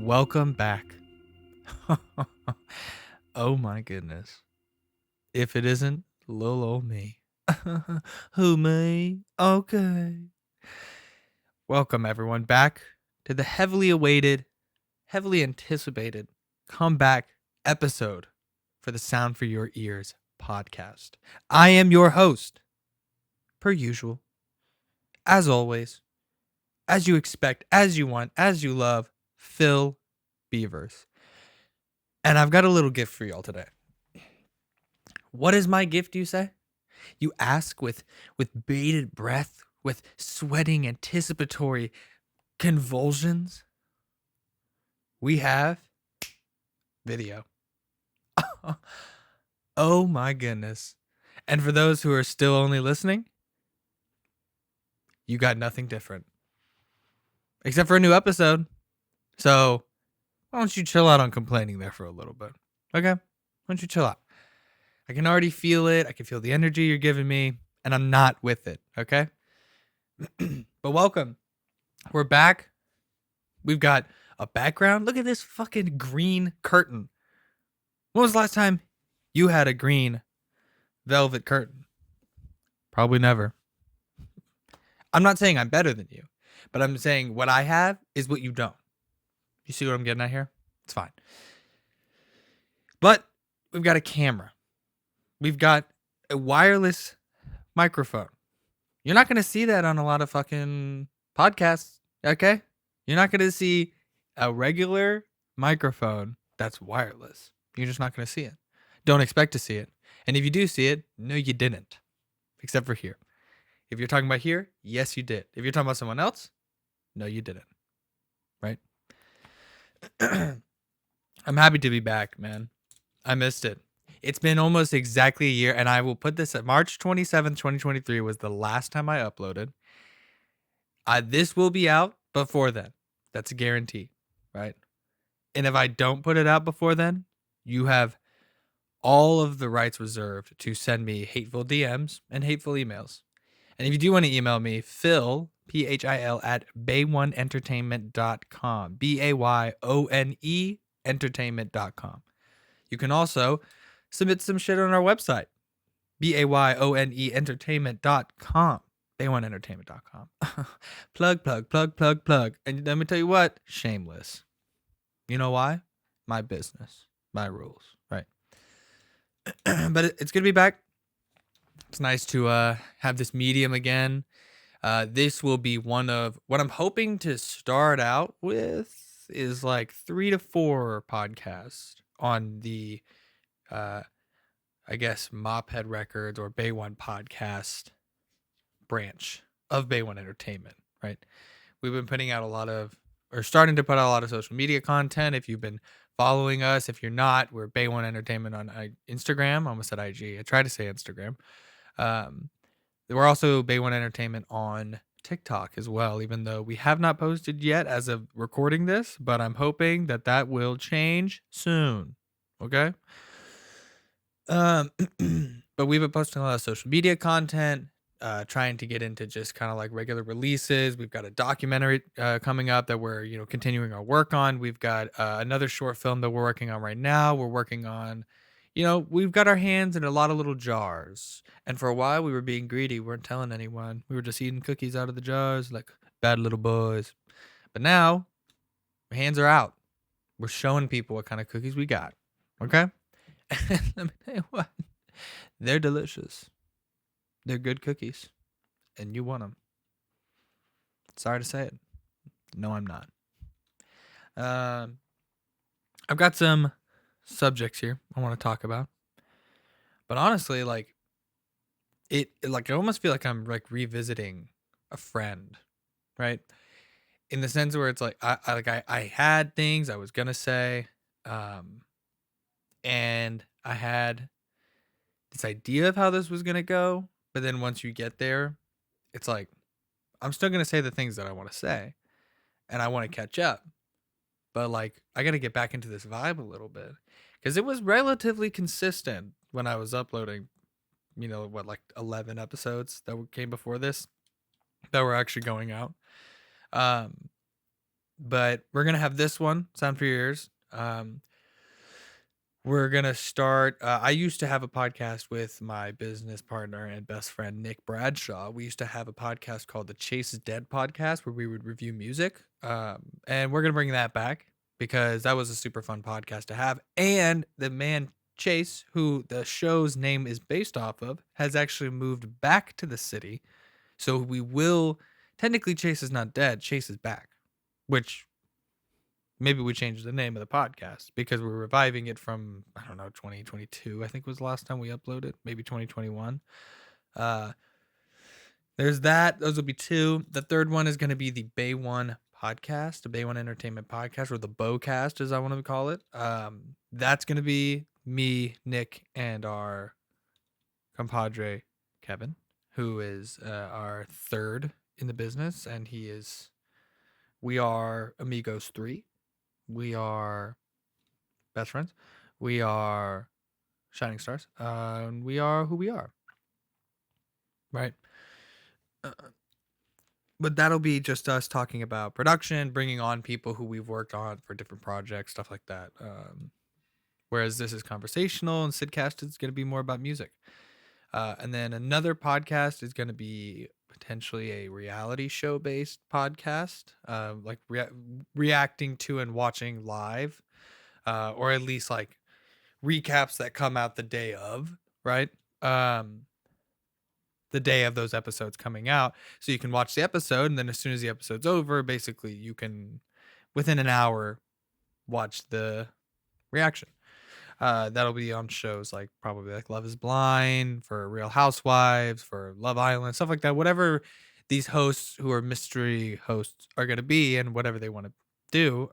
Welcome back. Oh my goodness. If it isn't little old me. Who, me? Okay. Welcome everyone back to the heavily awaited, heavily anticipated comeback episode for the Sound for Your Ears podcast. I am your host, per usual, as always, as you expect, as you want, as you love, Phil Bevers. And I've got a little gift for y'all today. What is my gift, you say? You ask with bated breath, with sweating anticipatory convulsions. We have video. Oh my goodness. And for those who are still only listening, you got nothing different. Except for a new episode. So why don't you chill out on complaining there for a little bit? Okay? Why don't you chill out? I can already feel it. I can feel the energy you're giving me, and I'm not with it. Okay? But welcome. We're back. We've got a background. Look at this fucking green curtain. When was the last time you had a green velvet curtain? Probably never. I'm not saying I'm better than you, but I'm saying what I have is what you don't. You see what I'm getting at here? It's fine. But we've got a camera. We've got a wireless microphone. You're not going to see that on a lot of fucking podcasts, okay? You're not going to see a regular microphone that's wireless. You're just not going to see it. Don't expect to see it. And if you do see it, no, you didn't. Except for here. If you're talking about here, yes, you did. If you're talking about someone else, no, you didn't. Right? I'm happy to be back, man. I missed it. It's been almost exactly a year, and I will put this at March 27th, 2023 was the last time I uploaded. This will be out before then. That's a guarantee, right? And if I don't put it out before then, you have all of the rights reserved to send me hateful DMs and hateful emails. And if you do want to email me, Phil, Phil, at bayoneeentertainment.com. BAYONE entertainment.com. You can also submit some shit on our website, BAYONE entertainment.com. Plug. And let me tell you what, shameless. You know why? My business, my rules, right? But it's good to be back. It's nice to have this medium again. This will be one of what I'm hoping to start out with is like 3 to 4 podcasts on the, I guess, Mophead Records or Bay One podcast branch of Bay One Entertainment, right? We've been putting out starting to put out a lot of social media content. If you've been following us, if you're not, we're Bay One Entertainment on Instagram. I almost said IG. I tried to say Instagram. We're also Bay One Entertainment on TikTok as well, even though we have not posted yet as of recording this, but I'm hoping that will change soon. Okay. But we've been posting a lot of social media content, trying to get into just kind of like regular releases. We've got a documentary coming up that we're continuing our work on. We've got another short film that we're working on right now. We're working on, we've got our hands in a lot of little jars. And for a while we were being greedy. We weren't telling anyone. We were just eating cookies out of the jars like bad little boys. But now our hands are out. We're showing people what kind of cookies we got. Okay? Let me tell you what. They're delicious. They're good cookies. And you want them. Sorry to say it. No, I'm not. I've got some subjects here I want to talk about. But honestly, I almost feel like I'm like revisiting a friend, right? In the sense where it's like I had things I was gonna say, and I had this idea of how this was gonna go, but then once you get there, it's like I'm still gonna say the things that I want to say, and I want to catch up, but like I gotta get back into this vibe a little bit because it was relatively consistent when I was uploading. Like 11 episodes that came before this that were actually going out. But we're gonna have this one, Sound for Your Ears. We're gonna start. I used to have a podcast with my business partner and best friend Nick Bradshaw. We used to have a podcast called the Chase is Dead podcast, where we would review music. And we're gonna bring that back because that was a super fun podcast to have. And the man Chase, who the show's name is based off of, has actually moved back to the city. So we will technically Chase is not dead. Chase is back, which maybe we changed the name of the podcast because we're reviving it from, I don't know, 2022, I think was the last time we uploaded, maybe 2021. There's that. Those will be two. The third one is going to be the Bay One podcast, the Bay One Entertainment podcast, or the Bowcast, as I want to call it. That's going to be me, Nick, and our compadre, Kevin, who is our third in the business. And we are Amigos 3. We are best friends. We are shining stars. We are who we are. Right. But that'll be just us talking about production, bringing on people who we've worked on for different projects, stuff like that. Whereas this is conversational and Sidcast is going to be more about music. And then another podcast is going to be potentially a reality show based podcast, like reacting to and watching live, or at least like recaps that come out the day of, right? The day of those episodes coming out. So you can watch the episode, and then as soon as the episode's over, basically you can, within an hour, watch the reaction. That'll be on shows like probably like Love is Blind, for Real Housewives, for Love Island, stuff like that. Whatever these hosts who are mystery hosts are going to be and whatever they want to do.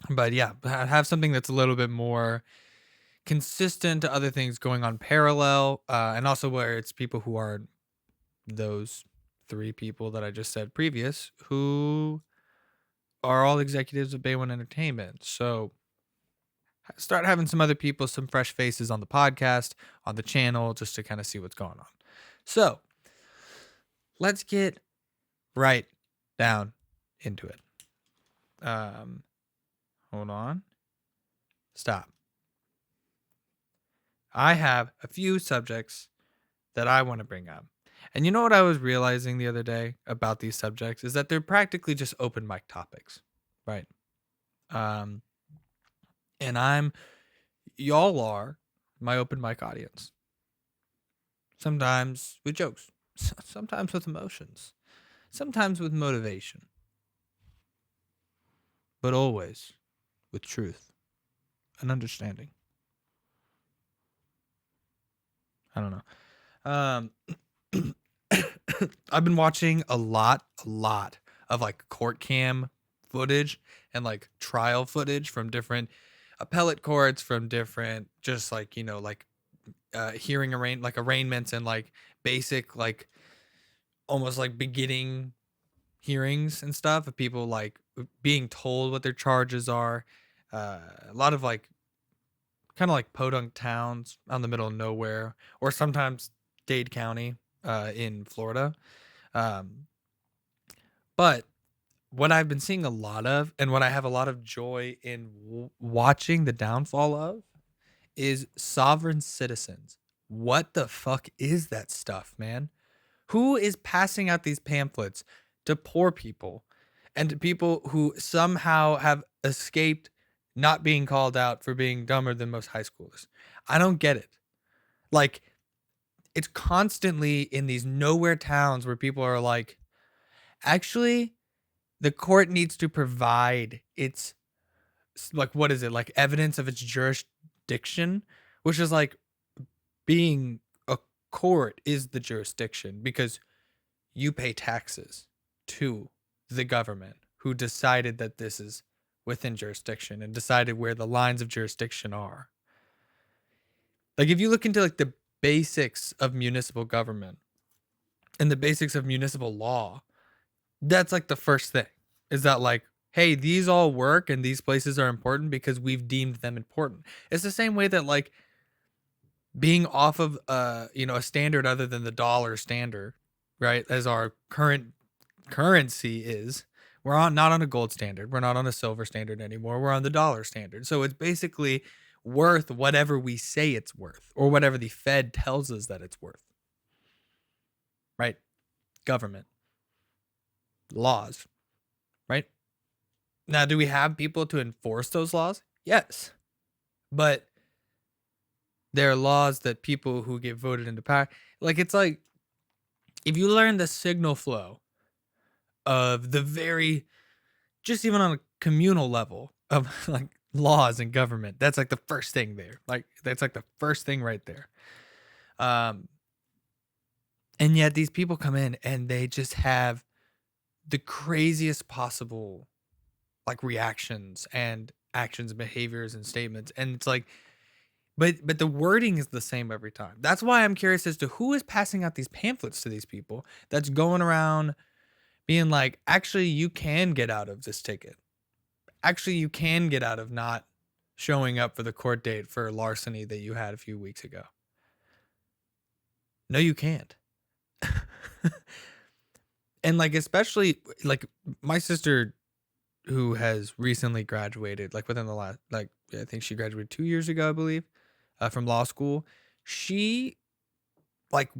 But yeah, have something that's a little bit more consistent to other things going on parallel, and also where it's people who are those three people that I just said previous, who are all executives of Bay One Entertainment. So start having some other people, some fresh faces on the podcast, on the channel, just to kind of see what's going on. So let's get right down into it. Hold on. Stop. I have a few subjects that I want to bring up. And you know what I was realizing the other day about these subjects is that they're practically just open mic topics, right? And y'all are my open mic audience. Sometimes with jokes, sometimes with emotions, sometimes with motivation, but always with truth and understanding. I don't know. I've been watching a lot of like court cam footage and like trial footage from different appellate courts, from different, just like, like hearing arraignments and like basic, like almost like beginning hearings and stuff of people like being told what their charges are. A lot of like kind of like podunk towns out in the middle of nowhere, or sometimes Dade County in Florida. But what I've been seeing a lot of, and what I have a lot of joy in watching the downfall of, is sovereign citizens. What the fuck is that stuff, man? Who is passing out these pamphlets to poor people and to people who somehow have escaped not being called out for being dumber than most high schoolers? I don't get it. Like, it's constantly in these nowhere towns where people are like, actually, the court needs to provide its, like, what is it? Like, evidence of its jurisdiction, which is like, being a court is the jurisdiction because you pay taxes to the government who decided that this is within jurisdiction and decided where the lines of jurisdiction are. Like, if you look into like the basics of municipal government and the basics of municipal law, that's like the first thing, is that like, hey, these all work and these places are important because we've deemed them important. It's the same way that like being off of a standard other than the dollar standard, right, as our current currency is, not on a gold standard. We're not on a silver standard anymore. We're on the dollar standard. So it's basically worth whatever we say it's worth, or whatever the Fed tells us that it's worth. Right? Government. Laws. Right? Now, do we have people to enforce those laws? Yes. But there are laws that people who get voted into power, like, it's like, if you learn the signal flow of the very, just even on a communal level of like laws and government, that's like the first thing there. Like, that's like the first thing right there. And yet these people come in and they just have the craziest possible like reactions and actions and behaviors and statements. And it's like, but the wording is the same every time. That's why I'm curious as to who is passing out these pamphlets to these people that's going around being like, actually, you can get out of this ticket. Actually, you can get out of not showing up for the court date for larceny that you had a few weeks ago. No, you can't. And like, especially like my sister, who has recently graduated, like within the last, like, I think she graduated 2 years ago, I believe, from law school. She, like,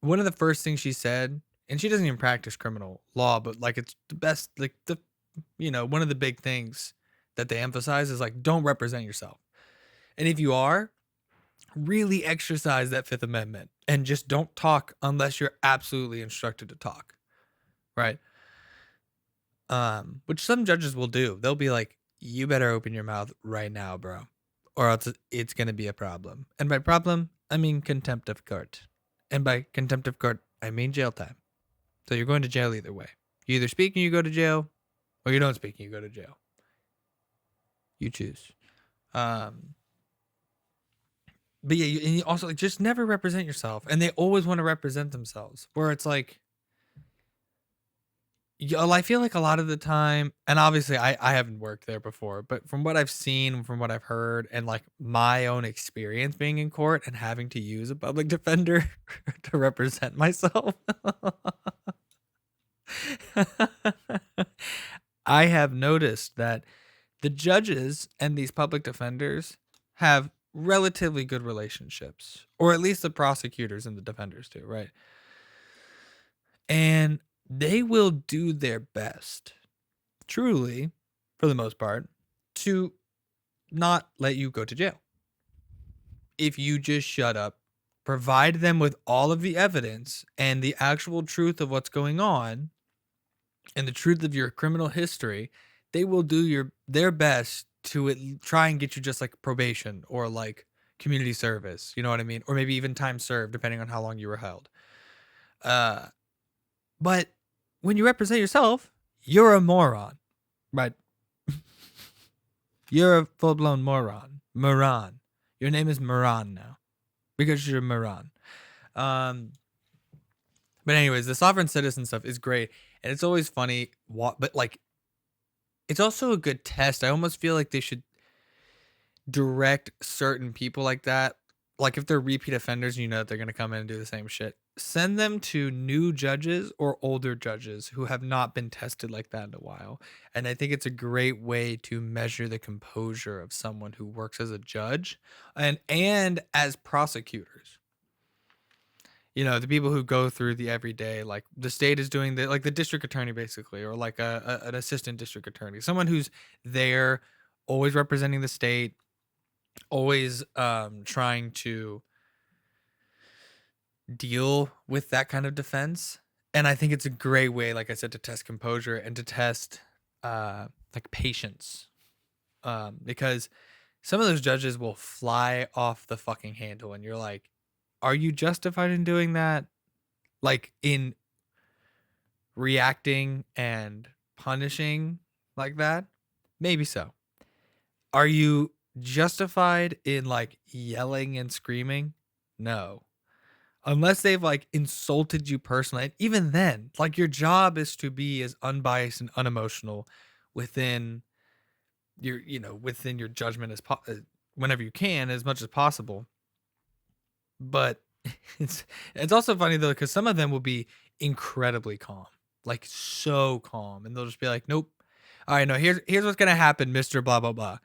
one of the first things she said, and she doesn't even practice criminal law, but like, it's the best, like, the, one of the big things that they emphasize is like, don't represent yourself. And if you are, really exercise that Fifth Amendment and just don't talk unless you're absolutely instructed to talk. Right? Which some judges will do. They'll be like, you better open your mouth right now, bro, or else it's going to be a problem. And by problem, I mean contempt of court. And by contempt of court, I mean jail time. So you're going to jail either way. You either speak and you go to jail, or you don't speak and you go to jail. You choose. But yeah, and you also, like, just never represent yourself. And they always want to represent themselves, where it's like, I feel like a lot of the time, and obviously I haven't worked there before, but from what I've seen, from what I've heard, and like my own experience being in court and having to use a public defender to represent myself, I have noticed that the judges and these public defenders have relatively good relationships, or at least the prosecutors and the defenders do, right? And they will do their best, truly, for the most part, to not let you go to jail. If you just shut up, provide them with all of the evidence and the actual truth of what's going on and the truth of your criminal history, they will do their best to try and get you just like probation or like community service, you know what I mean? Or maybe even time served, depending on how long you were held. But when you represent yourself, you're a moron, right? You're a full-blown moron. Moron. Your name is Moran now because you're a moron. But anyways, the sovereign citizen stuff is great. And it's always funny, but like, it's also a good test. I almost feel like they should direct certain people like that. Like if they're repeat offenders, you know that they're going to come in and do the same shit. Send them to new judges or older judges who have not been tested like that in a while. And I think it's a great way to measure the composure of someone who works as a judge and as prosecutors. The people who go through the everyday, like the state is doing like the district attorney basically, or like an assistant district attorney, someone who's there, always representing the state, always trying to deal with that kind of defense. And I think it's a great way, like I said, to test composure and to test like patience, because some of those judges will fly off the fucking handle and you're like, are you justified in doing that? Like in reacting and punishing like that? Maybe so. Are you justified in like yelling and screaming? No. Unless they've like insulted you personally. And even then, like your job is to be as unbiased and unemotional within your judgment as whenever you can, as much as possible. But it's also funny though, because some of them will be incredibly calm. like so calm, and they'll just be like, "Nope. All right, no, here's what's gonna happen, Mister Blah blah blah.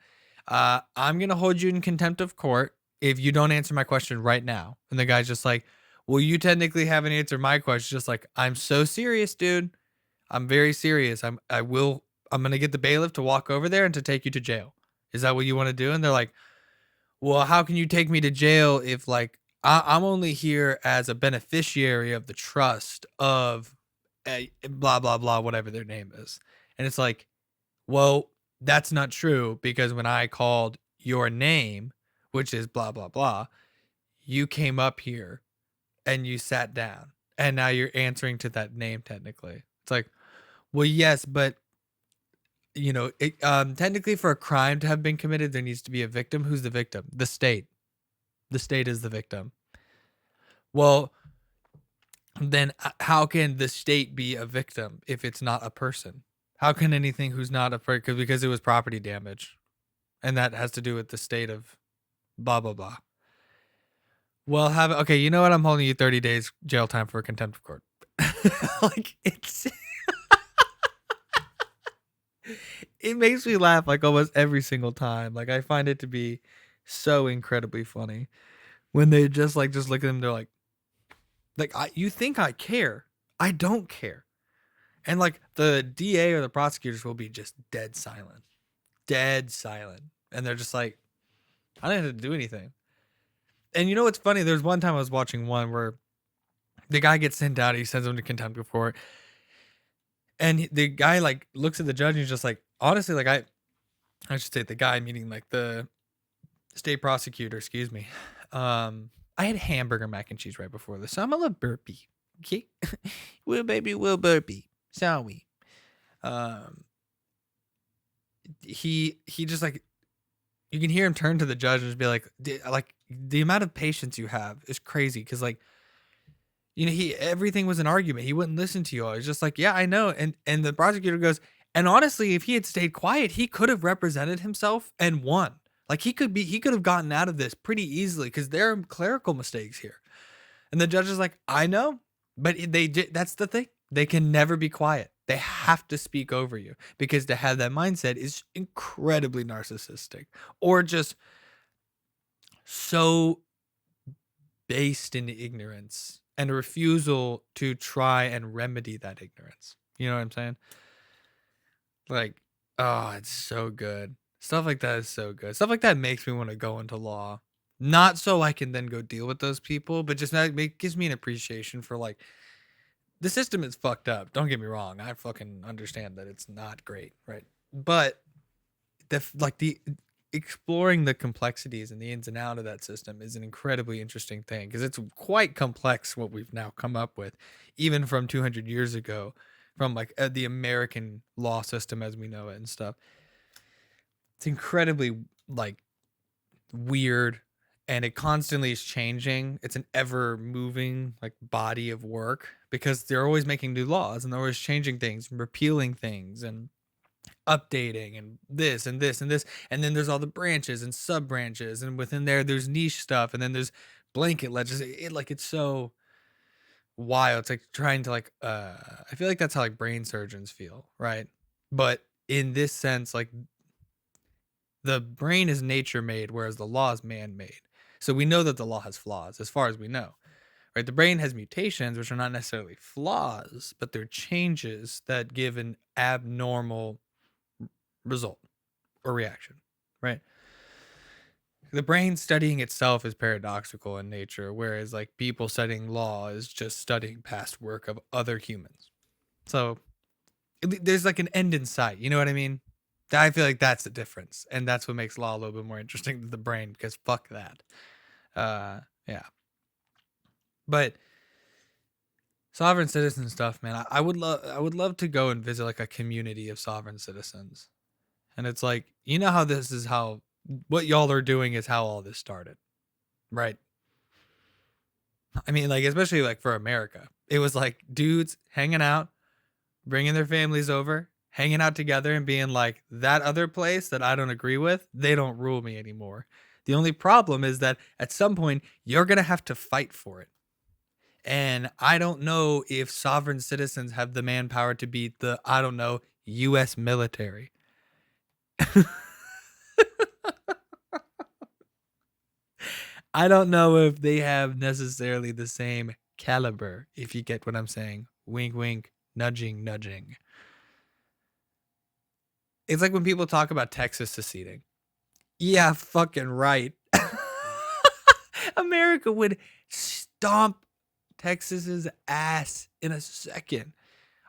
I'm gonna hold you in contempt of court if you don't answer my question right now." And the guy's just like, "Well, you technically haven't answered my question." Just like, "I'm so serious, dude. I'm very serious. I'm gonna get the bailiff to walk over there and to take you to jail. Is that what you want to do?" And they're like, "Well, how can you take me to jail if like I'm only here as a beneficiary of the trust of a blah blah blah, whatever their name is." And it's like, well, that's not true, because when I called your name, which is blah blah blah, you came up here and you sat down, and now you're answering to that name technically. It's like, well, yes, but technically for a crime to have been committed, there needs to be a victim. Who's the victim? The state. The state is the victim. Well, then how can the state be a victim if it's not a person? How can anything who's not a person, because it was property damage, and that has to do with the state of blah blah blah. Well, okay, you know what? I'm holding you 30 days jail time for contempt of court. Like, it makes me laugh like almost every single time. Like, I find it to be so incredibly funny when they just look at them. They're like, you think I care? I don't care. And like the DA or the prosecutors will be just dead silent. And they're just like, I didn't have to do anything. And you know what's funny? There's one time I was watching one where the guy gets sent out. He sends him to contempt of court. And the guy like looks at the judge and he's just like, honestly, like I should say the guy, meaning like the state prosecutor, excuse me. I had hamburger mac and cheese right before this, so I'm a little burpy. Okay. Will baby, will burpy. Shall we? He just like, you can hear him turn to the judge and just be like the amount of patience you have is crazy, because like, everything was an argument. He wouldn't listen to you all. He's just like, yeah, I know. And the prosecutor goes, and honestly, if he had stayed quiet, he could have represented himself and won. Like, he could have gotten out of this pretty easily, because there are clerical mistakes here. And the judge is like, I know, but that's the thing. They can never be quiet. They have to speak over you, because to have that mindset is incredibly narcissistic, or just so based in ignorance and a refusal to try and remedy that ignorance. You know what I'm saying? Like, oh, it's so good. Stuff like that is so good. Stuff like that makes me want to go into law. Not so I can then go deal with those people, but just gives me an appreciation for like, the system is fucked up. Don't get me wrong. I fucking understand that it's not great, right? But the exploring the complexities and the ins and out of that system is an incredibly interesting thing, because it's quite complex what we've now come up with, even from 200 years ago, from like the American law system as we know it and stuff. It's incredibly like weird, and it constantly is changing. It's an ever moving like body of work, because they're always making new laws and they're always changing things and repealing things and updating and this and this and this. And then there's all the branches and sub branches, and within there's niche stuff, and then there's blanket legislation. It's so wild. It's like trying to like I feel like that's how like brain surgeons feel, right? But in this sense, like, the brain is nature made, whereas the law is man made. So we know that the law has flaws, as far as we know, right? The brain has mutations, which are not necessarily flaws, but they're changes that give an abnormal result or reaction, right? The brain studying itself is paradoxical in nature, whereas like people studying law is just studying past work of other humans. So there's like an end in sight. You know what I mean? I feel like that's the difference, and that's what makes law a little bit more interesting than the brain, because fuck that. Yeah. But sovereign citizen stuff, man, I would love to go and visit like a community of sovereign citizens. And it's like, you know how what y'all are doing is how all this started, right? I mean, like, especially like for America, it was like dudes hanging out, bringing their families over, hanging out together, and being like, that other place that I don't agree with, they don't rule me anymore. The only problem is that at some point you're going to have to fight for it. And I don't know if sovereign citizens have the manpower to beat the, I don't know, US military. I don't know if they have necessarily the same caliber, if you get what I'm saying. Wink, wink, nudging, nudging. It's like when people talk about Texas seceding. Yeah, fucking right. America would stomp Texas's ass in a second.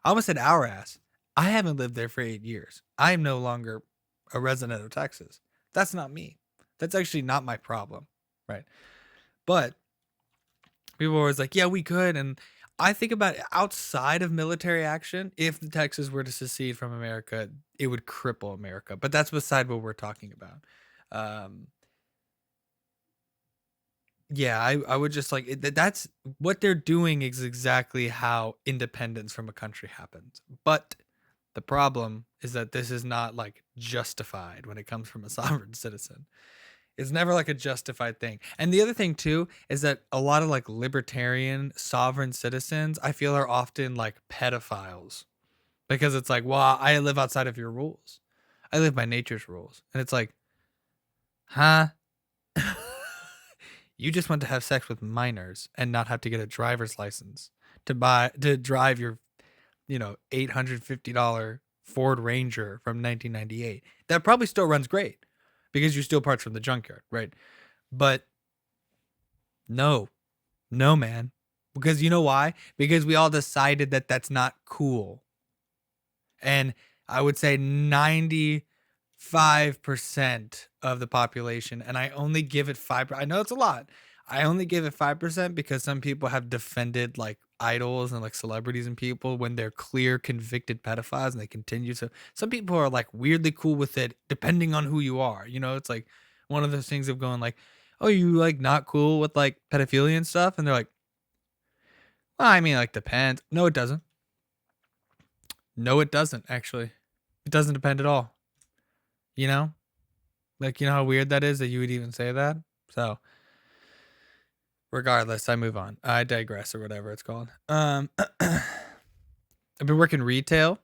I almost said our ass. I haven't lived there for 8 years. I am no longer a resident of Texas. That's not me. That's actually not my problem, right? But people are always like, yeah, we could. And I think about it, outside of military action, if the Texas were to secede from America, it would cripple America. But that's beside what we're talking about. Um, yeah, I would just like that's what they're doing is exactly how independence from a country happens. But the problem is that this is not like justified when it comes from a sovereign citizen. It's never like a justified thing. And the other thing too is that a lot of like libertarian sovereign citizens, I feel, are often like pedophiles because it's like, well, I live outside of your rules. I live by nature's rules. And it's like, huh? You just want to have sex with minors and not have to get a driver's license to drive your, $850 Ford Ranger from 1998. That probably still runs great because you steal parts from the junkyard, right? But no, no, man. Because you know why? Because we all decided that that's not cool. And I would say 95% of the population, and I only give it 5%. I know it's a lot. I only give it 5% because some people have defended like idols and like celebrities and people when they're clear convicted pedophiles and they continue to. Some people are like weirdly cool with it depending on who you are. It's like one of those things of going like, oh, you like not cool with like pedophilia and stuff? And they're like, well, I mean, like depends. No, it doesn't. No, it doesn't actually. It doesn't depend at all. You know? Like, you know how weird that is that you would even say that? So, regardless, I move on. I digress or whatever it's called. I've been working retail.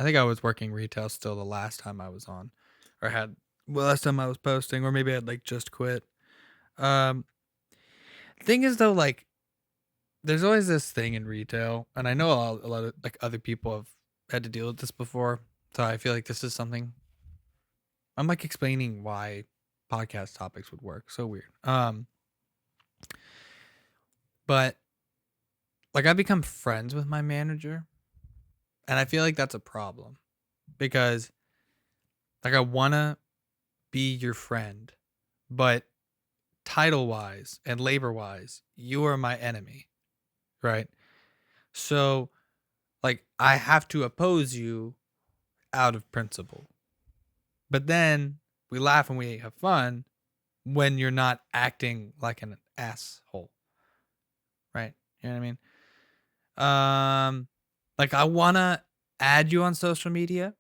I think I was working retail still the last time I was on. Or last time I was posting, or maybe I had like just quit. Thing is though, like, there's always this thing in retail, and I know a lot of like other people have had to deal with this before. So I feel like this is something I'm like explaining why podcast topics would work. So weird. But like I've become friends with my manager, and I feel like that's a problem because like I want to be your friend, but title wise and labor wise, you are my enemy, right? So like I have to oppose you out of principle. But then we laugh and we have fun when you're not acting like an asshole. Right? You know what I mean? Like I wanna add you on social media,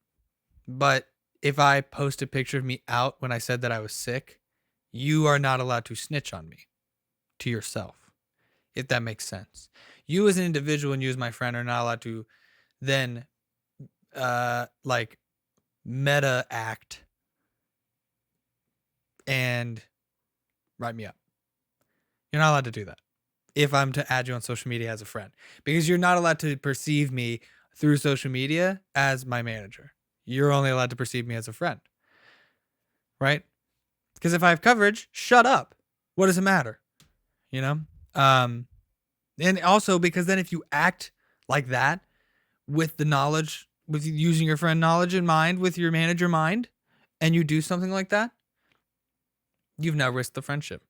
but if I post a picture of me out when I said that I was sick, you are not allowed to snitch on me to yourself, if that makes sense. You as an individual and you as my friend are not allowed to then like meta act and write me up. You're not allowed to do that if I'm to add you on social media as a friend, because you're not allowed to perceive me through social media as my manager. You're only allowed to perceive me as a friend, right? Because if I have coverage, shut up. What does it matter? You know? And also because then if you act like that with the knowledge, with using your friend knowledge in mind, with your manager mind, and you do something like that, you've now risked the friendship.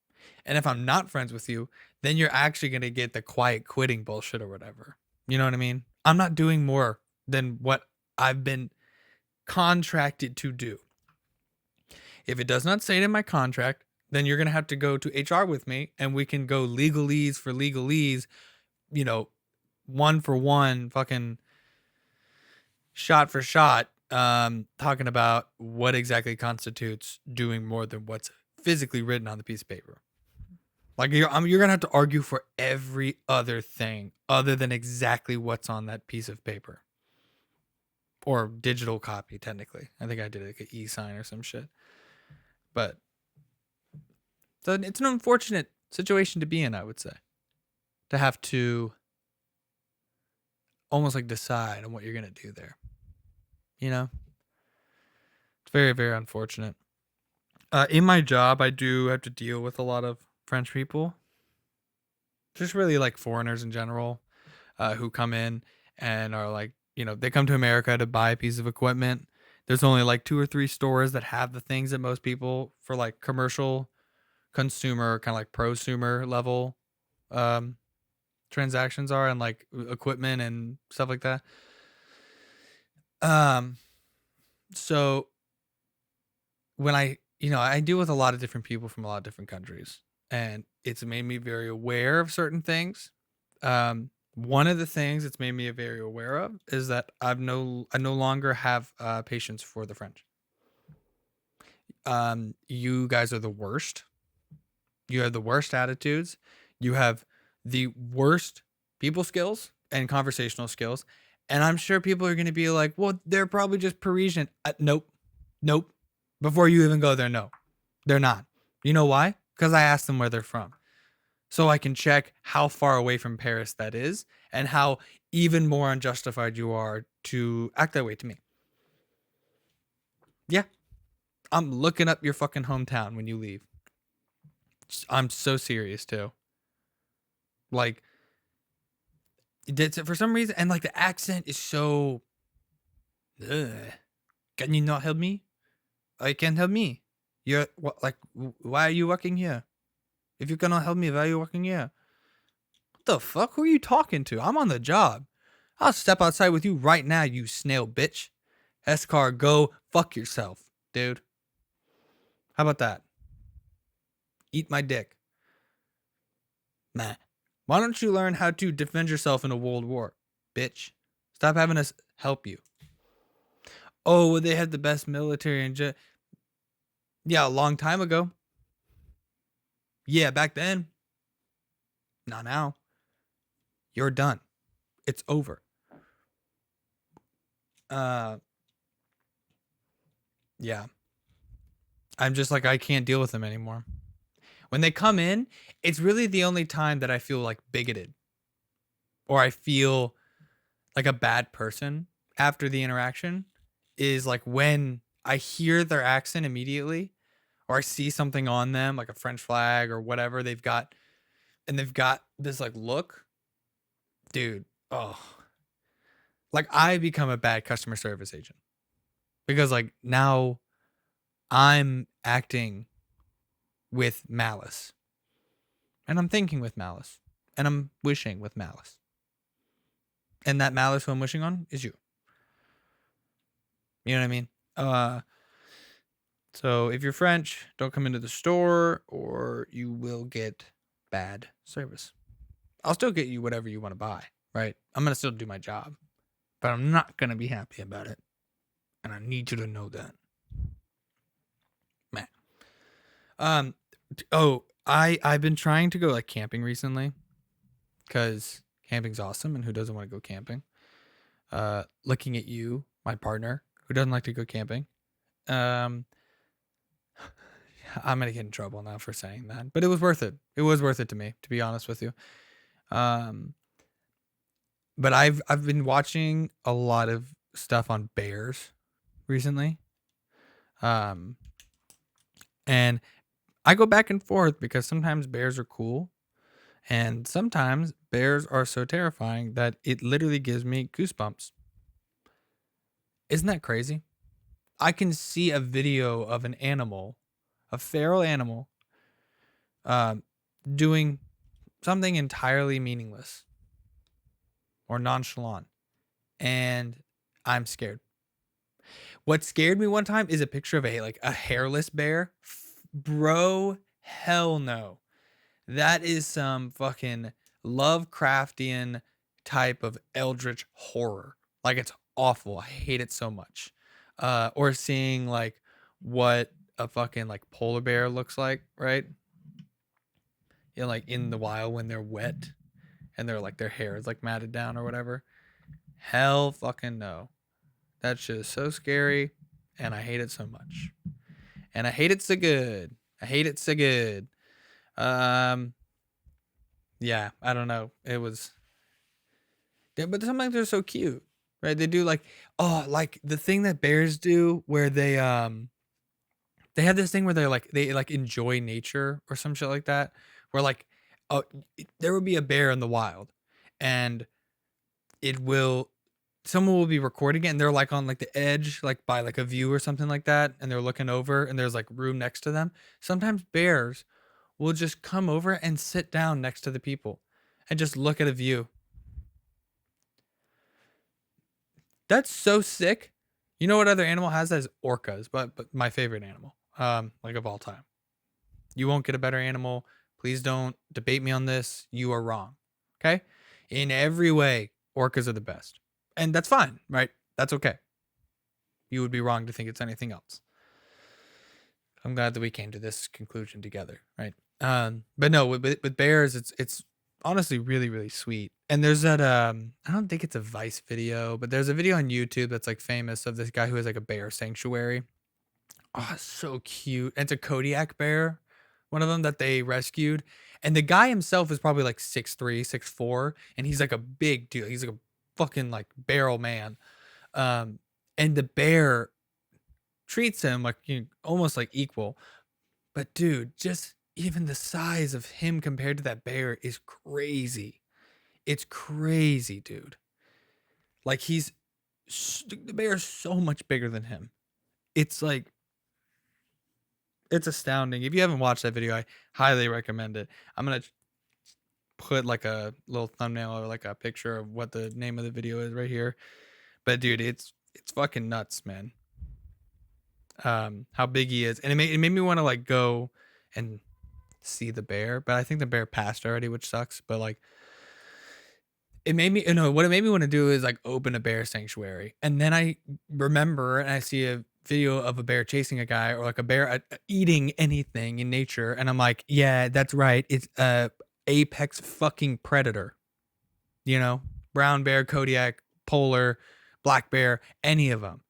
And if I'm not friends with you, then you're actually going to get the quiet quitting bullshit or whatever. You know what I mean? I'm not doing more than what I've been contracted to do. If it does not say it in my contract, then you're going to have to go to HR with me and we can go legalese for legalese, one for one, fucking shot for shot, talking about what exactly constitutes doing more than what's physically written on the piece of paper. Like you're gonna have to argue for every other thing other than exactly what's on that piece of paper or digital copy. Technically, I think I did like an e-sign or some shit. But so it's an unfortunate situation to be in, I would say, to have to almost like decide on what you're gonna do there. You know, it's very, very unfortunate. In my job, I do have to deal with a lot of French people, just really like foreigners in general, who come in and are like, they come to America to buy a piece of equipment. There's only like 2 or 3 stores that have the things that most people for like commercial, consumer, kind of like prosumer level um, transactions are, and like equipment and stuff like that. Um, so when I deal with a lot of different people from a lot of different countries, and it's made me very aware of certain things. One of the things it's made me very aware of is that I no longer have patience for the French. You guys are the worst. You have the worst attitudes. You have the worst people skills and conversational skills. And I'm sure people are going to be like, well, they're probably just Parisian. Nope. Nope. Before you even go there, no, they're not. You know why? Because I asked them where they're from. So I can check how far away from Paris that is and how even more unjustified you are to act that way to me. Yeah. I'm looking up your fucking hometown when you leave. I'm so serious too. Like, for some reason, and like the accent is so. Ugh. Can you not help me? I can't help me. You're like, why are you working here? If you cannot help me, why are you working here? What the fuck? Who are you talking to? I'm on the job. I'll step outside with you right now, you snail bitch. Escar, go fuck yourself, dude. How about that? Eat my dick. Nah. Why don't you learn how to defend yourself in a world war, bitch? Stop having us help you. Oh, well, they had the best military and yeah, a long time ago. Yeah, back then. Not now. You're done. It's over. Yeah. I'm just like, I can't deal with them anymore. When they come in, it's really the only time that I feel like bigoted or I feel like a bad person after the interaction is like when I hear their accent immediately or I see something on them, like a French flag or whatever they've got, and they've got this like look, dude. Oh, like I become a bad customer service agent because like now I'm acting with malice and I'm thinking with malice and I'm wishing with malice. And that malice who I'm wishing on is you. You know what I mean? So if you're French, don't come into the store or you will get bad service. I'll still get you whatever you want to buy, right? I'm going to still do my job, but I'm not going to be happy about it. And I need you to know that. Man. I've been trying to go like camping recently because camping's awesome and who doesn't want to go camping? Looking at you, my partner, who doesn't like to go camping. I'm gonna get in trouble now for saying that, but it was worth it. It was worth it to me, to be honest with you. But I've been watching a lot of stuff on bears recently. And I go back and forth because sometimes bears are cool, and sometimes bears are so terrifying that it literally gives me goosebumps. Isn't that crazy? I can see a video of an animal, a feral animal, doing something entirely meaningless or nonchalant, and I'm scared. What scared me one time is a picture of a hairless bear. Bro, hell no. That is some fucking Lovecraftian type of eldritch horror. Like it's awful. I hate it so much. Or seeing like what a fucking like polar bear looks like, right? you know, like in the wild when they're wet and they're like their hair is like matted down or whatever. Hell fucking no. That shit is so scary and I hate it so much. And I hate it so good. I hate it so good. Um yeah, I don't know. It was but sometimes they're so cute. Right? They do like like the thing that bears do where they have this thing where they like enjoy nature or some shit like that. Where like oh there would be a bear in the wild and it will someone will be recording it and they're like on like the edge like by like a view or something like that and they're looking over and there's like room next to them. Sometimes bears will just come over and sit down next to the people and just look at a view. That's so sick. You know what other animal has that is orcas, but my favorite animal, like of all time. You won't get a better animal. Please don't debate me on this. You are wrong. Okay? In every way, orcas are the best. And that's fine, right? That's okay. You would be wrong to think it's anything else. I'm glad that we came to this conclusion together, right? But no, with bears, it's honestly really really sweet. And there's that I don't think it's a Vice video, but there's a video on YouTube that's like famous of this guy who has like a bear sanctuary. Oh, it's so cute. And it's a Kodiak bear, one of them that they rescued. And the guy himself is probably like 6'3", 6'4", and he's like a big dude. He's like a fucking like barrel man. And the bear treats him like almost like equal. But dude, just even the size of him compared to that bear is crazy. It's crazy, dude. Like the bear is so much bigger than him. It's like it's astounding. If you haven't watched that video, I highly recommend it. I'm gonna put like a little thumbnail or like a picture of what the name of the video is right here. But dude, it's fucking nuts, man. How big he is, and it made me want to like go and see the bear, but I think the bear passed already, which sucks. But like, it made me, what it made me want to do is like open a bear sanctuary, and then I remember and I see a video of a bear chasing a guy or like a bear eating anything in nature, and I'm like, yeah, that's right, it's a apex fucking predator, brown bear, Kodiak, polar, black bear, any of them.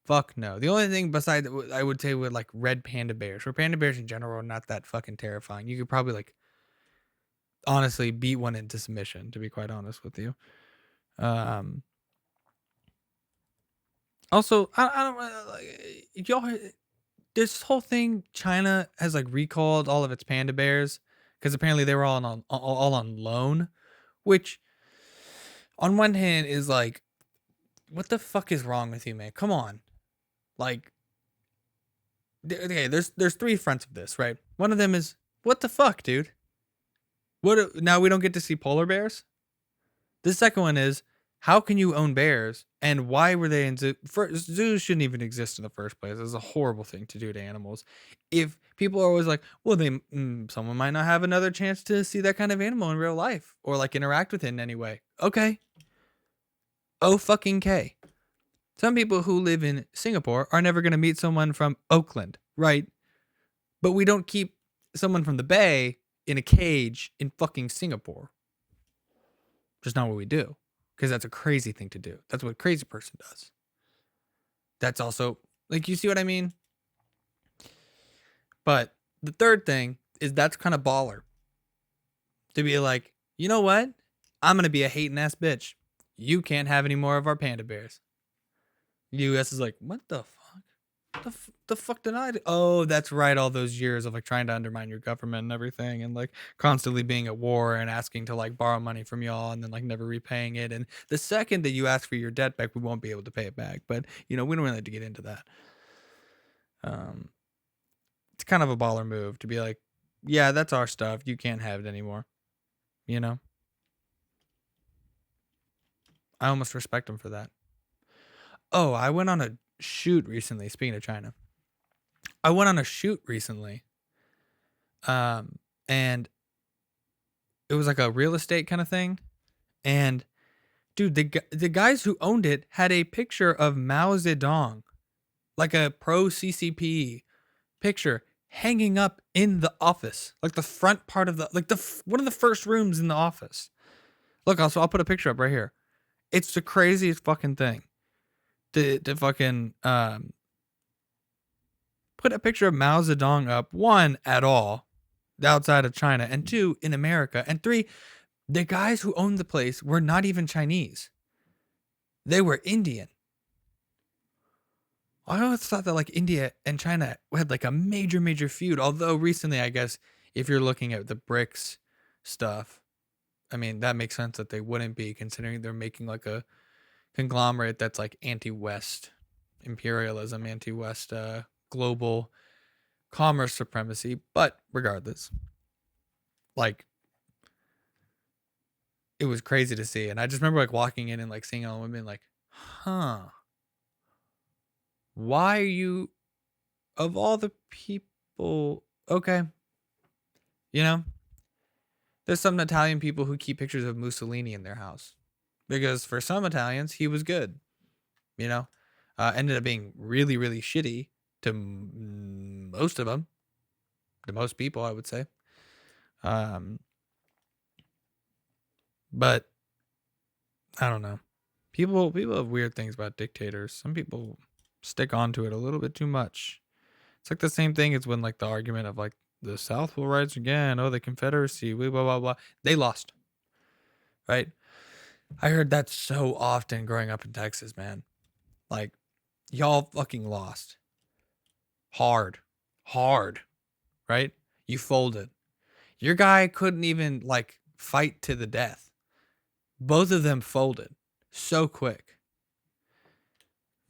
Fuck no. The only thing besides I would say with like red panda bears, or panda bears in general are not that fucking terrifying. You could probably like honestly beat one into submission, to be quite honest with you. Also, I don't like y'all. This whole thing, China has like recalled all of its panda bears because apparently they were all on loan, which on one hand is like, what the fuck is wrong with you, man? Come on. Like, okay, there's three fronts of this, right? One of them is, what the fuck, dude? Now we don't get to see polar bears? The second one is, how can you own bears? And why were they in zoos? Zoos shouldn't even exist in the first place. It's a horrible thing to do to animals. If people are always like, well, someone might not have another chance to see that kind of animal in real life or like interact with it in any way. Okay. Oh fucking K. Some people who live in Singapore are never going to meet someone from Oakland, right? But we don't keep someone from the Bay in a cage in fucking Singapore. Just not what we do. Because that's a crazy thing to do. That's what a crazy person does. That's also, like, you see what I mean? But the third thing is that's kind of baller. To be like, you know what? I'm going to be a hating ass bitch. You can't have any more of our panda bears. U.S. is like, what the fuck? The fuck did I do? Oh, that's right. All those years of like trying to undermine your government and everything, and like constantly being at war and asking to like borrow money from y'all and then like never repaying it. And the second that you ask for your debt back, we won't be able to pay it back. But we don't really have to get into that. It's kind of a baller move to be like, yeah, that's our stuff. You can't have it anymore. I almost respect him for that. Oh, I went on a shoot recently. Speaking of China, I went on a shoot recently. And it was like a real estate kind of thing. And dude, the guys who owned it had a picture of Mao Zedong, like a pro CCP picture, hanging up in the office, like the front part of one of the first rooms in the office. Look, I'll put a picture up right here. It's the craziest fucking thing to fucking put a picture of Mao Zedong up, one, at all outside of China, and two, in America, and three, the guys who owned the place were not even Chinese. They were Indian. I always thought that like India and China had like a major feud. Although recently, I guess if you're looking at the BRICS stuff, I mean, that makes sense that they wouldn't be, considering they're making like a conglomerate that's like anti-West imperialism, anti-West global commerce supremacy. But regardless, like, it was crazy to see. And I just remember like walking in and like seeing all the women like, why are you, of all the people, okay, you know, there's some Italian people who keep pictures of Mussolini in their house because for some Italians, he was good, you know, ended up being really shitty to most of them, to most people, I would say. But I don't know. People have weird things about dictators. Some people stick onto it a little bit too much. It's like the same thing as when like the argument of like the South will rise again. Oh, the Confederacy, blah, blah, blah. They lost. Right? I heard that so often growing up in Texas, man. Like, y'all fucking lost. Hard. Right? You folded. Your guy couldn't even like fight to the death. Both of them folded so quick.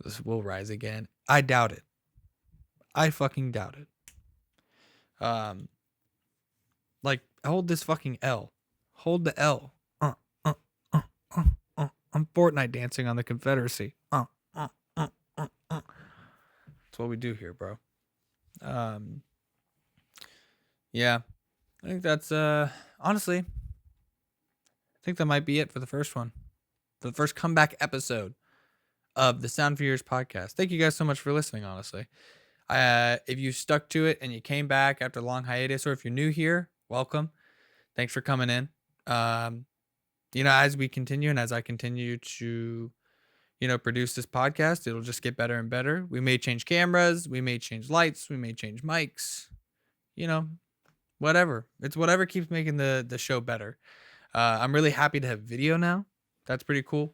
This will rise again. I doubt it. I fucking doubt it. Like, hold this fucking L. Hold the L. I'm Fortnite dancing on the Confederacy. That's what we do here, bro. Yeah. I think that's honestly, I think that might be it for the first one. For the first comeback episode of the Sound for Years podcast. Thank you guys so much for listening, honestly. If you stuck to it and you came back after a long hiatus, or if you're new here, welcome. Thanks for coming in. You know, as we continue and as I continue to, you know, produce this podcast, it'll just get better and better. We may change cameras, we may change lights, we may change mics, you know, whatever. It's whatever keeps making the show better. I'm really happy to have video now. That's pretty cool.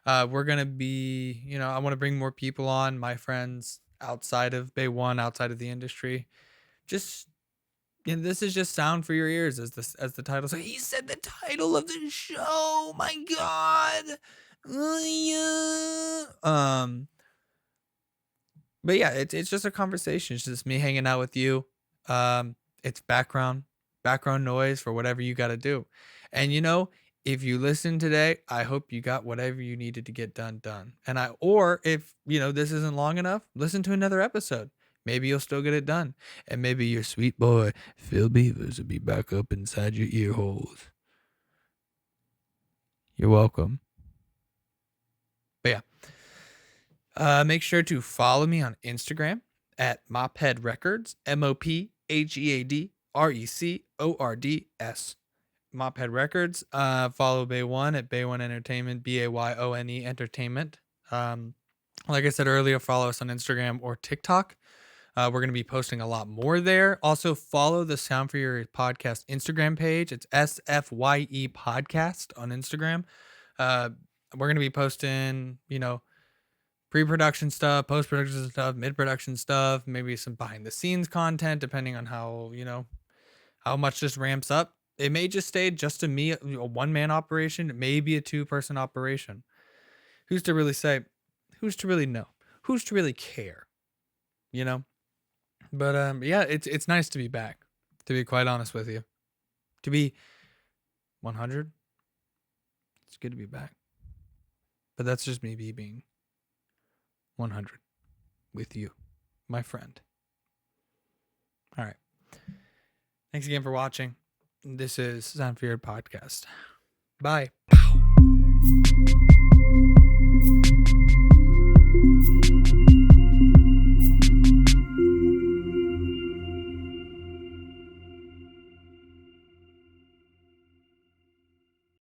We're going to be, you know, I want to bring more people on, my friends outside of Bay One, outside of the industry. Just, you know, this is just sound for your ears, as the title. So he said the title of the show. My God. But yeah, it's just a conversation. It's just me hanging out with you. It's background noise for whatever you got to do. And you know, if you listen today, I hope you got whatever you needed to get done. Or if, you know, this isn't long enough, listen to another episode. Maybe you'll still get it done. And maybe your sweet boy, Phil Bevers, will be back up inside your ear holes. You're welcome. But yeah. Make sure to follow me on Instagram at Mophead Records, MOPHEADRECORDS. Mophead Records. Follow Bay One at Bay One Entertainment, BAYONE Entertainment. Like I said earlier, follow us on Instagram or TikTok. We're going to be posting a lot more there. Also, follow the Sound for Your Podcast Instagram page. It's SFYE Podcast on Instagram. We're going to be posting, you know, pre-production stuff, post-production stuff, mid-production stuff, maybe some behind-the-scenes content, depending on how, you know, how much this ramps up. It may just stay just a one-man operation. It may be a two-person operation. Who's to really say? Who's to really know? Who's to really care? You know? But yeah, it's nice to be back, to be quite honest with you. To be 100, it's good to be back. But that's just me being 100 with you, my friend. All right. Thanks again for watching. This is Sound for Your Podcast. Bye.